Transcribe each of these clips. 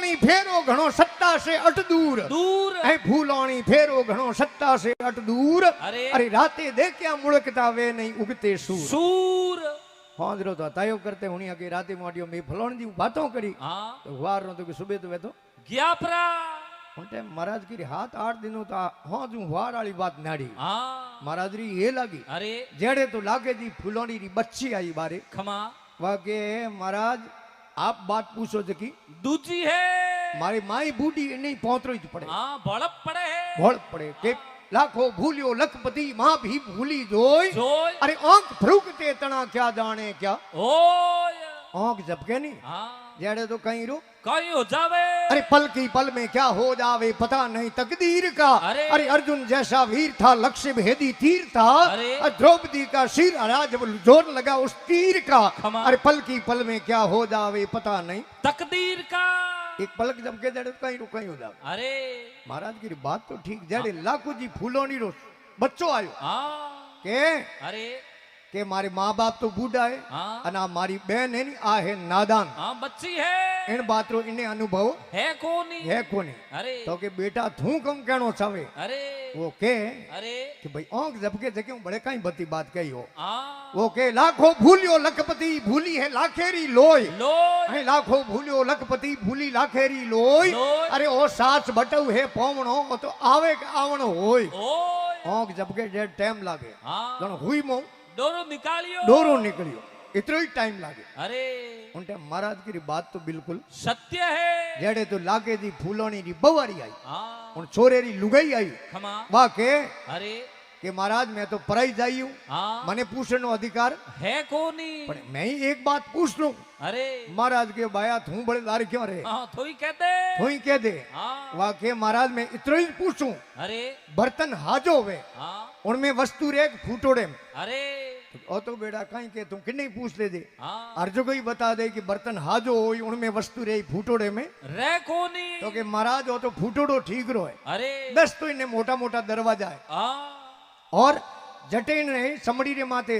फूलोनी फेरो घणो सत्ता से अट दूर दूर ऐ फूलोनी फेरो घणो सत्ता से अट दूर अरे राते देखया मुड़कता वे नहीं उगते सूर सूर हांजरो तो तायो करते हुनी के राते माडियो में फलोनी दी बातों करी हां तो वार नो तो कि सुबह तो वे तो गया परा उनटे महाराज की 7-8 दिनों ता हां जू वार वाली बात नाड़ी हां महाराज री ये लगी अरे जेड़े तो लागे दी फूलोनी री बच्ची आई बारे खमा वाके महाराज आप बात पूछो जकी दूजी है मारी माई बूढ़ी नहीं पहुंचरो ही पड़े हां बड़प पड़े है भोड़ पड़े के लाखों भूलियो लखपति मां भी भूली जोई जोई अरे आंख फरूकते तना क्या जाने क्या ओय आंख झपके नहीं हां जेड़े तो कहीं रो कहीं हो जावे अरे पल की पल में क्या हो जावे पता नहीं तकदीर का अरे अर्जुन जैसा वीर था लक्ष्य भेदी तीर था अरे द्रौपदी का सिर हरा जब जोर लगा उस तीर का खमा। अरे पल की पल में क्या हो जावे पता नहीं तकदीर का एक पलक जब के जड़े कहीं रुक कहीं हो जावे अरे महाराज की बात तो ठीक जड़े लाखों जी फूलोनी रो बच्चो आयो हां के अरे के मारे माँ बाप तो बूढ़ा है हाँ। अना मारी बहन है नी आ है नादान हां बच्ची है इन बात रो इन्हें अनुभव है कोनी है कोनी अरे तो के बेटा थू कम कहनो चावे अरे वो के अरे कि भाई आंख झपके जके हूं बड़े कहीं बती बात कही हो हां वो के लाखों भूलियो लखपति भूली है लाखेरी लोय लोय लाखों भूलियो लखपति भूली लाखेरी लोय अरे ओ सास बटव है पवणो तो आवे के आवणो होय ओय आंख झपके जे टाइम लागे हां जण हुई मो डोरो निकालियो डोरो निकलियो इतना ही टाइम लागे अरे उनटे महाराज की बात तो बिल्कुल सत्य है जेड़े तो लागे दी फूलोनी री बवारी आई हां उन छोरे री लुगाई आई खमा वाह के अरे कि महाराज मैं तो पराई जाई हूं हां मने पूछनो अधिकार है कोनी पर मैं ही एक बात पूछ लूं अरे महाराज के बाया तू बड़े दार क्यों रे हां थोई कहते थोई कह दे हां वाह के महाराज मैं इतना ही पूछूं अरे बर्तन हाजो वे हां उनमें वस्तु रे फूटोड़े में अरे ओ तो बेटा कहीं के तुम किन्ने पूछ ले दे हां अर्जो को ही बता दे कि बर्तन हाजो हो उनमें वस्तु रे फूटोड़े में रे कोनी तो के महाराज हो तो फूटोड़ो ठीक रो है अरे 10 तो इन्हें मोटा मोटा दरवाजा है हां और जटे ने समड़ी रे माथे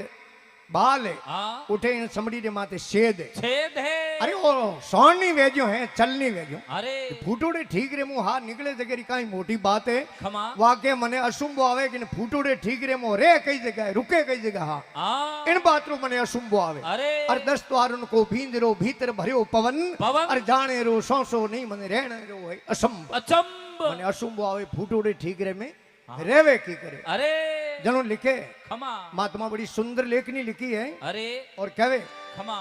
बाल है हां उठे इन समड़ी रे माथे छेद है छेद है अरे ओ सोनी वेजो है चलनी वेजो अरे फूटोड़े ठीक रे मुंह हाथ निकले जगह कई मोटी बात है खमा वाके मने असुंबो आवे कि फूटोड़े ठीक रे मो रे कई जगह रुके कई जगह हा हां इन बात रो मने असुंबो आवे अरे अरे 10 द्वार उनको भींजरो भीतर भरियो पवन पवन अरे जाने रो सो नहीं मने रहने रो है असंभ अचंब मने असुंबो आवे फूटोड़े ठीक रे में रेवे की करे अरे जनो लिखे खमा महात्मा बड़ी सुंदर लेखनी लिखी है अरे और कहवे खमा